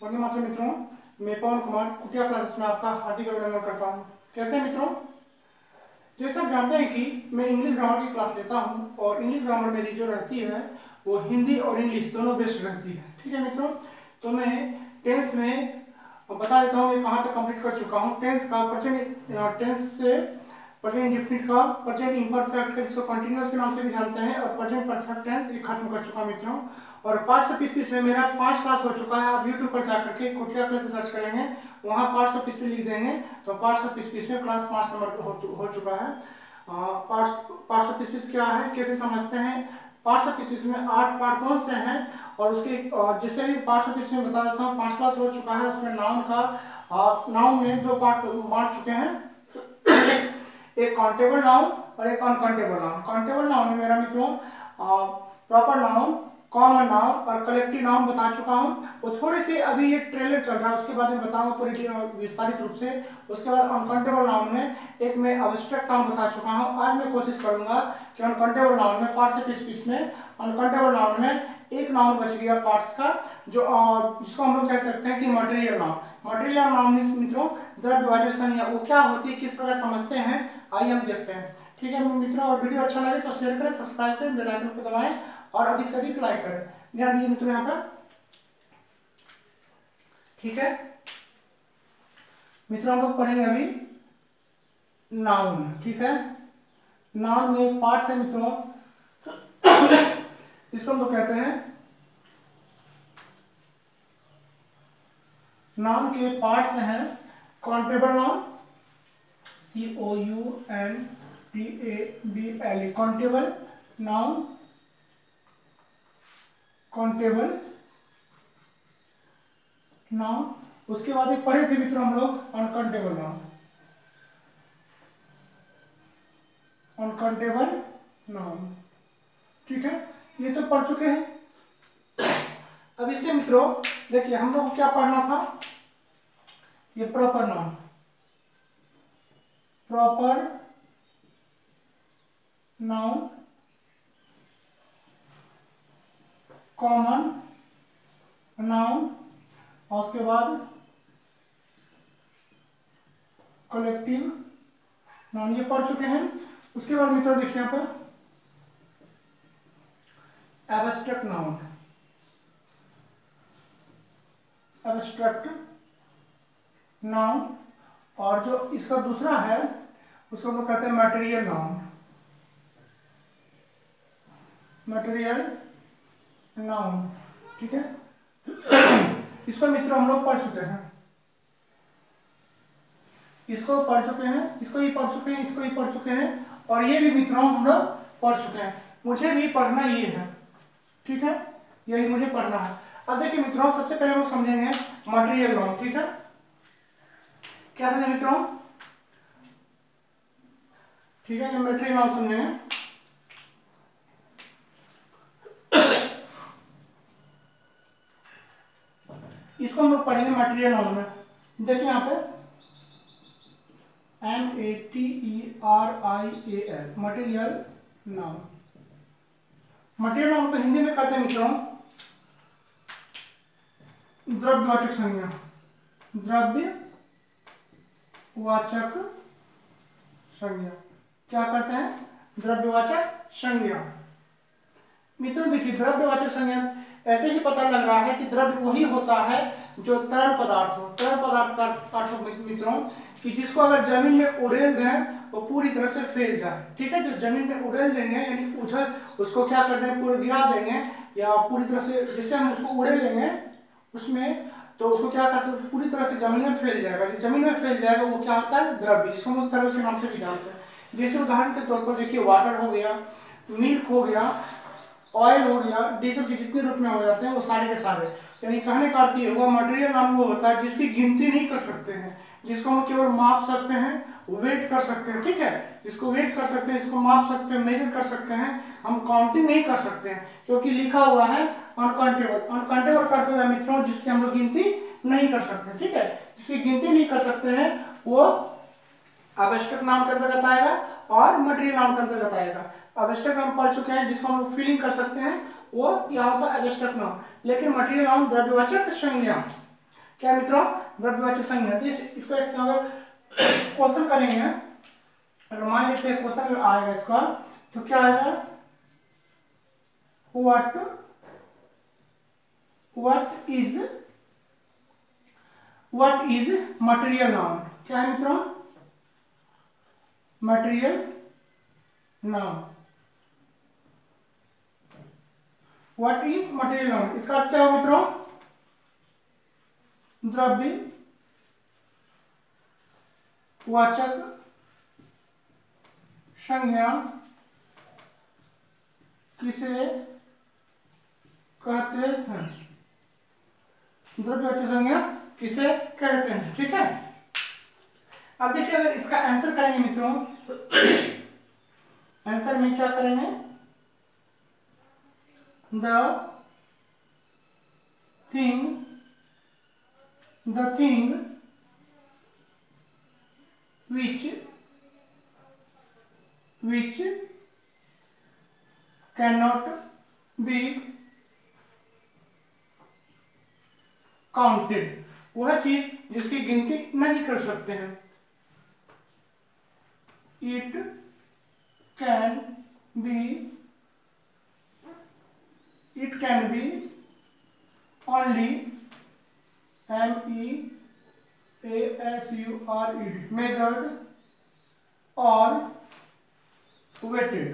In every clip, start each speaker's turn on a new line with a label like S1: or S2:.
S1: वंदे मातरम मित्रों, मैं पवन कुमार कुटिया क्लासेस में आपका हार्दिक अभिनंदन करता हूं। कैसे हैं मित्रों? जैसे आप जानते हैं कि मैं इंग्लिश ग्रामर की क्लास लेता हूं और इंग्लिश ग्रामर मेरी जो रहती है वो हिंदी और इंग्लिश दोनों बेस्ड रहती है। ठीक है मित्रों, तो मैं टेंस में बता देता हूँ मैं कहाँ तक कंप्लीट कर चुका हूँ। टेंस का टेंस से प्रेजेंट इंडेफिनिट का प्रेजेंट इम्परफेक्ट का, जिसको कंटिन्यूअस के नाम से भी जानते हैं, और प्रेजेंट परफेक्ट टेंस ये खत्म कर चुका मित्रों। और पार्ट्स ऑफ स्पीच में मेरा 5 क्लास हो चुका है। आप यूट्यूब पर जाकर के कुटिया क्लास सर्च करेंगे, वहाँ पार्ट्स ऑफ स्पीच लिख देंगे तो पार्ट्स ऑफ स्पीच में क्लास 5 नंबर हो चुका है। पार्ट्स ऑफ स्पीच क्या है, कैसे समझते हैं? पार्ट्स ऑफ स्पीच में 8 पार्ट कौन से हैं और उसके जिससे भी पार्ट्स ऑफ स्पीच में बता देता हूँ। 5 क्लास हो चुका है। उसमें नाउन में 2 पार्ट बांट चुके हैं, एक काउंटेबल नाउन और एक अनकाउंटेबल नाउन। काउंटेबल नाउन में मेरा मित्रों प्रॉपर नाउन, कॉमन नाउन और कलेक्टिव नाउन बता चुका हूँ। वो थोड़े से अभी ये ट्रेलर चल रहा है, उसके बाद मैं बताऊंगा पूरी विस्तारित रूप से। उसके बाद अनकाउंटेबल नाउन में एक मैं अब्स्ट्रैक्ट नाउन बता चुका हूँ। आज मैं कोशिश करूंगा कि अनकाउंटेबल नाउन में पार्ट्स ऑफ स्पीच में अनकाउंटेबल नाउन में एक नाउन बच गया पार्ट्स का, जो जिसको हम लोग कह सकते हैं कि मटेरियल नाउन। मटेरियल नाउन मित्रों द्रव्यवाचक संज्ञा वो क्या होती है, किस प्रकार समझते हैं, आइए हम देखते हैं। ठीक है मित्रों, और वीडियो अच्छा लगे तो शेयर करें, सब्सक्राइब करें, बेल आइकन को दबाएं और अधिक से अधिक लाइक करें। ध्यान दीजिए मित्रों यहाँ पर। ठीक है मित्रों, हम लोग पढ़ेंगे अभी नाउन। ठीक है, नाउन में पार्ट्स है मित्रों, इसको हम लोग कहते हैं, नाउन के पार्ट्स हैं countable noun, COUNTABLE, countable noun, countable noun. उसके बाद एक पढ़े थे मित्रों हम लोग अनकाउंटेबल नाउन, अनकाउंटेबल नाउन। ठीक है, ये तो पढ़ चुके हैं। अब इससे मित्रों देखिए हम लोग को क्या पढ़ना था, ये proper noun, proper noun, common noun और उसके बाद कलेक्टिव नाउन, ये पढ़ चुके हैं। उसके बाद मित्रों देखिए यहाँ पर एब्स्ट्रैक्ट नाउन, एब्स्ट्रैक्ट नाउन, और जो इसका दूसरा है उसको हम लोग कहते हैं मटेरियल नाउन, मटेरियल नाउन। ठीक है, इसको मित्रों हम लोग पढ़ चुके हैं, इसको पढ़ चुके हैं, इसको ही पढ़ चुके हैं, इसको ही पढ़ चुके हैं, और ये भी मित्रों हम लोग पढ़ चुके हैं। मुझे भी पढ़ना ये है। ठीक है, यही मुझे पढ़ना है। अब देखिए मित्रों, सबसे पहले हम समझेंगे मटेरियल नाउन। ठीक है, क्या समझे मित्रों? ठीक है, ये मटेरियल नाउन समझेंगे। इसको हम लोग पढ़ेंगे मटेरियल नाउन में। देखिए यहाँ पे MATERIAL, material noun. Material noun को हिंदी में कहते हैं मित्रों द्रव्यवाचक संज्ञा, द्रव्यवाचक संज्ञा। क्या कहते हैं? द्रव्यवाचक संज्ञा। मित्रों देखिए द्रव्यवाचक संज्ञा ऐसे ही पता लग रहा है कि द्रव्य वही होता है जो तरल पदार्थ हो। तरल पदार्थ का अर्थ हो मित्रों कि जिसको अगर जमीन में उड़ेल दें वो पूरी तरह से फैल जाए। ठीक है, जो जमीन में उड़ेल देंगे यानी उछल, उसको क्या कर देंगे, पूरा गिरा देंगे या पूरी तरह से, जैसे हम उसको उड़ेल लेंगे उसमें, तो उसको क्या कर सकते, पूरी तरह से जमीन में फैल जाएगा। जमीन में फैल जाएगा वो क्या होता है, द्रव्य, जिसको हम तरल के नाम से भी जानते हैं। जैसे उदाहरण के तौर पर देखिए वाटर हो गया, मिल्क हो गया, ऑयल हो गया, डीजल के जितने रूप में हो जाते हैं वो सारे के सारे, यानी कहने का अर्थ ये हुआ मटेरियल नाम वो होता है जिसकी गिनती नहीं कर सकते हैं, जिसको हम केवल माप सकते हैं, वेट कर सकते हैं। ठीक है, जिसको वेट कर सकते हैं, इसको माप सकते हैं, मेजर कर सकते हैं, हम काउंटिंग नहीं कर सकते हैं क्योंकि लिखा हुआ है अनकाउंटेबल। अनकाउंटेबल करते हैं मित्रों जिसकी हम लोग गिनती नहीं कर सकते। ठीक है, जिसकी गिनती नहीं कर सकते हैं वो अब्स्ट्रैक्ट नाम के अंतर्गत आएगा और मटेरियल नाम के अंतर्गत आएगा। अब्स्ट्रैक्ट नाउन पढ़ चुके हैं जिसको हम लोग फीलिंग कर सकते हैं, वो क्या होता है एब्स्ट्रैक्ट नाउन। लेकिन मटेरियल नाउन द्रव्यवाचक संज्ञा, क्या मित्रों, द्रव्यवाचक संज्ञा। इसको एक अगर क्वेश्चन करेंगे, अगर मान लेते हैं क्वेश्चन आएगा इसका, तो क्या आएगा, what is material noun। क्या है मित्रों, material noun. What is material noun, इसका अर्थ क्या हो मित्रों, द्रव्य वाचक संज्ञा किसे कहते हैं, द्रव्यवाचक संज्ञा किसे कहते हैं। ठीक है, अब देखिए अगर इसका आंसर करेंगे मित्रों, आंसर में क्या करेंगे, the thing which cannot be counted, वह चीज जिसकी गिनती नहीं कर सकते हैं। It can be only measured, measured or weighted,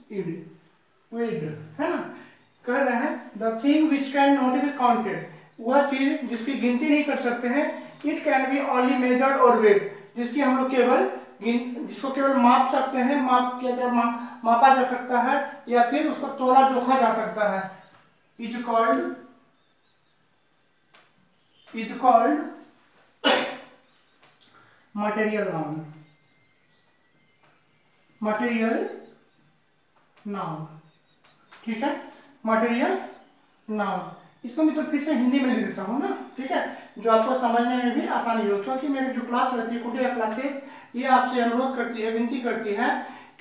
S1: weighted, weighed, है ना। कह रहे हैं the thing which can not be counted, वह चीज जिसकी गिनती नहीं कर सकते हैं। It can be only measured और वेट, जिसकी हम लोग जिसको केवल माप सकते हैं, मापा जा सकता है, या फिर उसको तोला जोखा जा सकता है। Is called material noun. ठीक है, मटेरियल नाउन। इसको मैं तो फिर से हिंदी में लिख देता हूँ ना, ठीक है, जो आपको समझने में भी आसानी हो, क्योंकि मेरी जो क्लास रहती है कुटिया क्लासेस, ये आपसे अनुरोध करती है, विनती करती है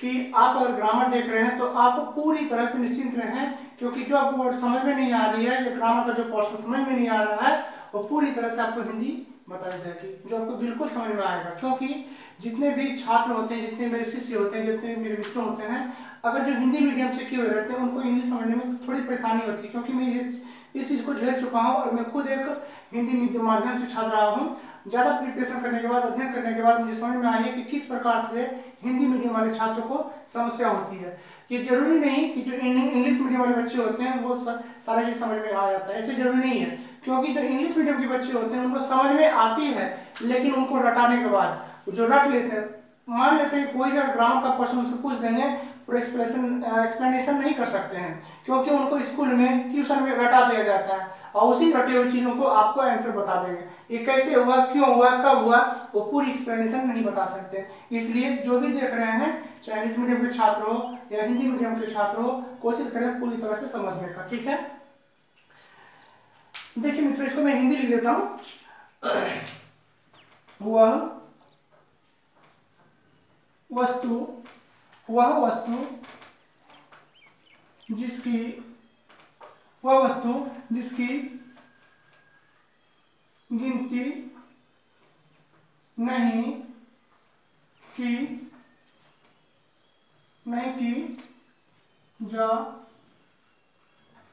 S1: कि आप अगर ग्रामर देख रहे हैं तो आप पूरी तरह से निश्चिंत रहें, क्योंकि जो आपको वर्ड समझ में नहीं आ रही है, या ग्रामर का जो पोर्शन समझ में नहीं आ रहा है, वो पूरी तरह से आपको हिंदी बताई जाएगी, जो आपको बिल्कुल समझ में आएगा। क्योंकि जितने भी छात्र होते हैं, जितने मेरे शिष्य होते हैं, जितने मेरे मित्र होते हैं, अगर जो हिंदी मीडियम से किए हुए रहते हैं, उनको इंग्लिश समझने में थोड़ी परेशानी होती है, क्योंकि मैं इस चीज़ को झेल चुका हूँ, और मैं खुद एक हिंदी माध्यम से छात्र रहा हूँ। ज़्यादा प्रिपरेशन करने के बाद, अध्ययन करने के बाद मुझे समझ में आई है कि किस प्रकार से हिंदी मीडियम वाले छात्रों को समस्या होती है। ये जरूरी नहीं कि जो इंग्लिश मीडियम वाले बच्चे होते हैं वो सारा चीज़ समझ में आ जाता है, ऐसे जरूरी नहीं है। क्योंकि जो इंग्लिश मीडियम के बच्चे होते हैं उनको समझ में आती है, लेकिन उनको रटाने के बाद जो रट लेते हैं, मान लेते हैं कोई भी ग्रामर का क्वेश्चन उनसे पूछ देंगे, और एक्सप्लेनेशन नहीं कर सकते हैं, क्योंकि उनको स्कूल में ट्यूशन में रटा दिया जाता है, और उसी रटे हुई चीज़ों को आपको आंसर बता देंगे। ये कैसे हुआ, क्यों हुआ, कब हुआ, वो पूरी एक्सप्लेनेशन नहीं बता सकते। इसलिए जो भी देख रहे हैं, चाहे इंग्लिश मीडियम के छात्र हो या हिंदी मीडियम के छात्र हो, कोशिश करें पूरी तरह से समझने का। ठीक है, देखिए मित्रों, इसको मैं हिंदी लिख देता हूँ। वह वस्तु जिसकी गिनती नहीं की जा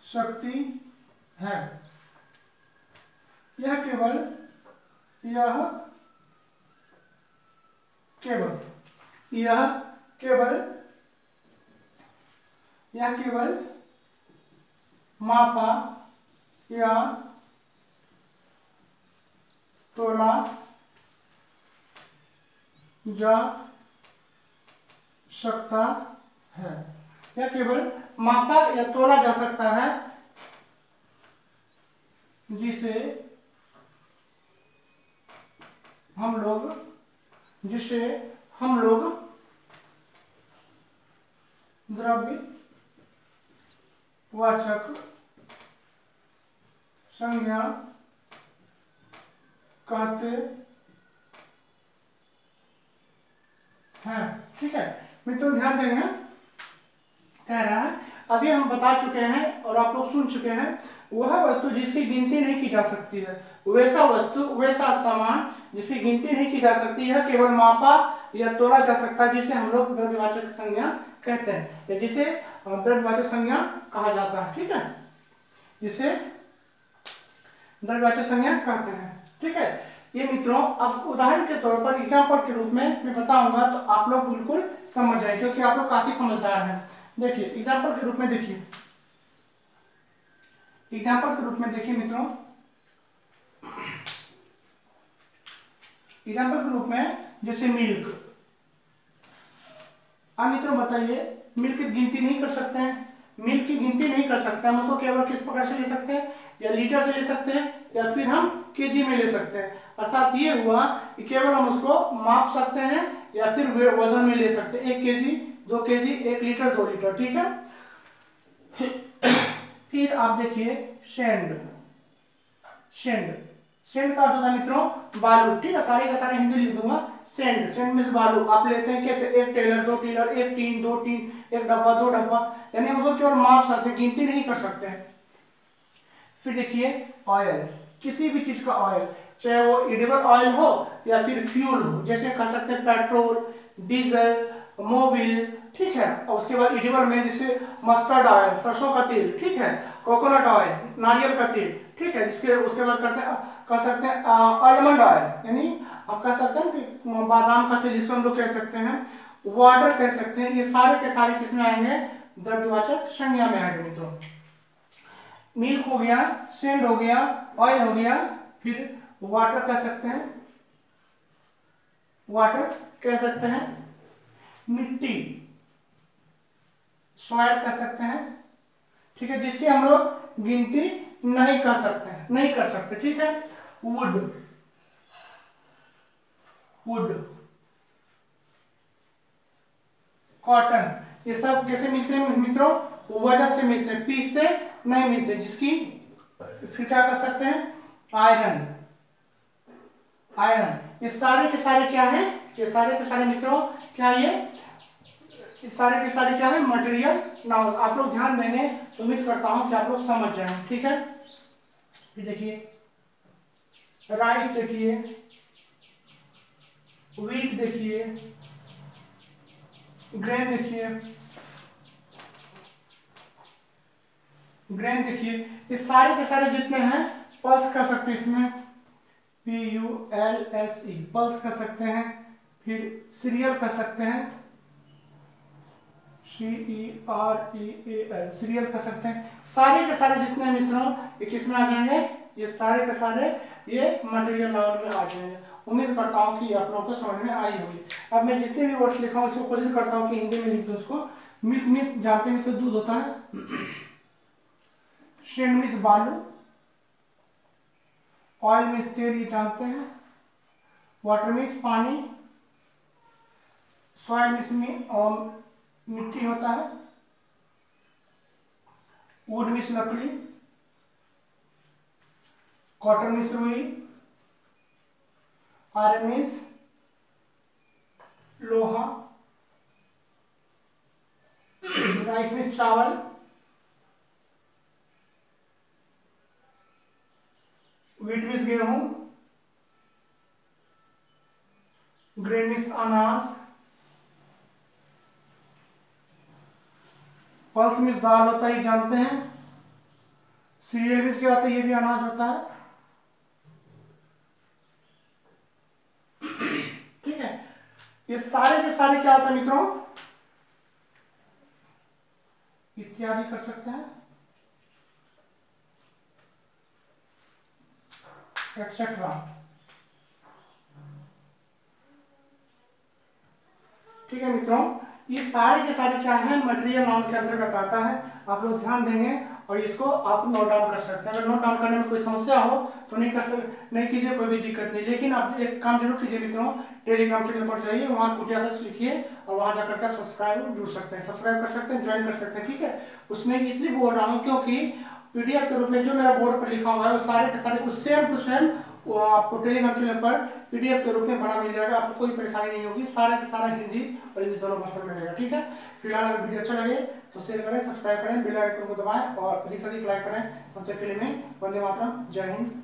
S1: सकती है, यह केवल मापा या तोला जा सकता है, यह केवल मापा या तोला जा सकता है, जिसे हम लोग द्रव्य वाचक संज्ञा कहते हैं। ठीक है मित्रों, ध्यान देंगे, कह रहा है अभी हम बता चुके हैं और आप लोग सुन चुके हैं, वह वस्तु जिसकी गिनती नहीं की जा सकती है, वैसा वस्तु वैसा सामान जिसकी गिनती नहीं की जा सकती है, केवल मापा या तोला जा सकता है, जिसे हम लोग द्रव्यवाचक संज्ञा कहते हैं, या जिसे द्रव्यवाचक संज्ञा कहा जाता है। ठीक है, जिसे द्रव्यवाचक संज्ञा कहते हैं। ठीक है, ये मित्रों अब उदाहरण के तौर पर एग्जाम्पल के रूप में मैं बताऊंगा तो आप लोग बिल्कुल समझ जाए, क्योंकि आप लोग काफी समझदार हैं। देखिए एग्जाम्पल के रूप में देखिए, एग्जाम्पल के रूप में देखिए मित्रों, एग्जाम्पल के रूप में जैसे मिल्क। अब मित्रों बताइए, मिल्क की गिनती नहीं कर सकते हैं, मिल्क की गिनती नहीं कर सकते, हम उसको केवल किस प्रकार से ले सकते हैं, या लीटर से ले सकते हैं, या फिर हम केजी में ले सकते हैं। अर्थात ये हुआ कि केवल हम उसको माप सकते हैं या फिर वजन में ले सकते हैं, 1 केजी, 2 केजी, 1 लीटर, 2 लीटर। ठीक है, फिर आप देखिए सेंड। सेंड, सेंड का अर्थ होता है मित्रों बालू। ठीक है, सारे के सारे हिंदी लिख दूंगा। सेंड, सेंड मीन्स बालू। आप लेते हैं कैसे, 1 टेलर, 2 टेलर, 1 टीन, 2 टीन, 1 डब्बा, 2 डब्बा, यानी हम उसको केवल माप सकते हैं, गिनती नहीं कर सकते हैं। फिर देखिए ऑयल, किसी भी चीज का ऑयल, चाहे वो एडिबल ऑयल हो या फिर फ्यूल हो, जैसे कह सकते हैं पेट्रोल, डीजल, मोबिल। ठीक है, और उसके बाद एडिबल में जैसे मस्टर्ड ऑयल, सरसों का तेल। ठीक है, कोकोनट ऑयल, नारियल का तेल। ठीक है, जिसके उसके बाद कह सकते हैं आलमंड ऑयल, यानी आप कह सकते हैं कि बादाम का तेल, जिसको हम लोग कह सकते हैं वाटर कह सकते हैं। ये सारे के सारे किसमें आएंगे, द्रव्यवाचक संज्ञा में आएंगे मित्रों। मिल्क हो गया, सेंड हो गया, ऑयल हो गया, फिर वाटर कह सकते हैं, वाटर कह सकते हैं, मिट्टी सॉइल कह सकते हैं। ठीक है, जिसकी हम लोग गिनती नहीं कर सकते हैं, नहीं कर सकते। ठीक है, वुड, वुड, कॉटन, ये सब कैसे मिलते हैं मित्रों, वजन से मिलते हैं, पीस से नहीं मिलते। जिसकी फिर क्या कर सकते हैं, आयरन, आयरन, ये सारे के सारे क्या है, ये सारे के सारे मित्रों क्या है, ये सारे के सारे क्या है, मटेरियल नाउन। आप लोग ध्यान देंगे तो उम्मीद करता हूं कि आप लोग समझ जाएंगे। ठीक है, फिर देखिए राइस, देखिए व्हीट, देखिए ग्रेन, देखिए ग्रेन, देखिए ये सारे के सारे जितने हैं पल्स कर सकते हैं, इसमें PULSE पल्स कर सकते हैं। फिर सीरियल कर सकते हैं, CEREAL सीरियल कर सकते हैं। सारे के सारे जितने मित्रों ये किस में आ जाएंगे, ये सारे के सारे ये मटेरियल नाउन में आ जाएंगे। उम्मीद करता हूँ कि आप लोगों को समझ में आई होगी। अब मैं जितने भी वर्ड्स लिखा हूँ उसको कोशिश करता हूँ कि हिंदी में लिख दूँ उसको। मिल्क मीन्स जानते हैं तो दूध होता है, शेंड मीन्स बालू, ऑयल मीन्स तेल, ये जानते हैं, वाटर मीन्स पानी, सॉइल मीन्स मिट्टी होता है, वुड मीन्स लकड़ी, कॉटन मीन्स रुई, आयरन मीन्स लोहा, राइस मीन्स चावल, व्हीट मीन्स गेहूं, ग्रेन मीन्स अनाज, पल्स मीन्स दाल होता है, जानते हैं, सीरियल मीन्स क्या होता है, ये भी अनाज होता है। ठीक है, ये सारे के सारे क्या होता है मित्रों, इत्यादि कर सकते हैं, एक्सेट्रा। ठीक है मित्रों, ये सारे के सारे क्या है, मटेरियल नाउन के अंतर्गत आता है। आप लोग ध्यान देंगे और इसको आप नोट डाउन कर सकते हैं। अगर नोट डाउन करने में कोई समस्या हो तो नहीं कीजिए, कोई भी दिक्कत नहीं। लेकिन आप एक काम जरूर कीजिए मित्रों, टेलीग्राम चैनल पर जाइए, वहाँ कुटिया बस लिखिए और वहाँ जाकर के आप सब्सक्राइब जुड़ सकते हैं, सब्सक्राइब कर सकते हैं, ज्वाइन कर सकते हैं। ठीक है, उसमें इसलिए बोल रहा हूँ क्योंकि PDF के रूप में जो मेरा बोर्ड पर लिखा हुआ है वो सारे के सारे सेम टू सेम वो आपको टेलीग्राम चैनल पर PDF के रूप में बना मिल जाएगा, आपको कोई परेशानी नहीं होगी, सारा का सारा हिंदी और इंग्लिश दोनों भाषा में रहेगा। ठीक है, फिलहाल अगर वीडियो अच्छा लगे तो शेयर करें, सब्सक्राइब करें, बेल आइकन को दबाएं और अधिक से अधिक लाइक करें। तब तक के लिए मैं वंदे मातरम, जय हिंद।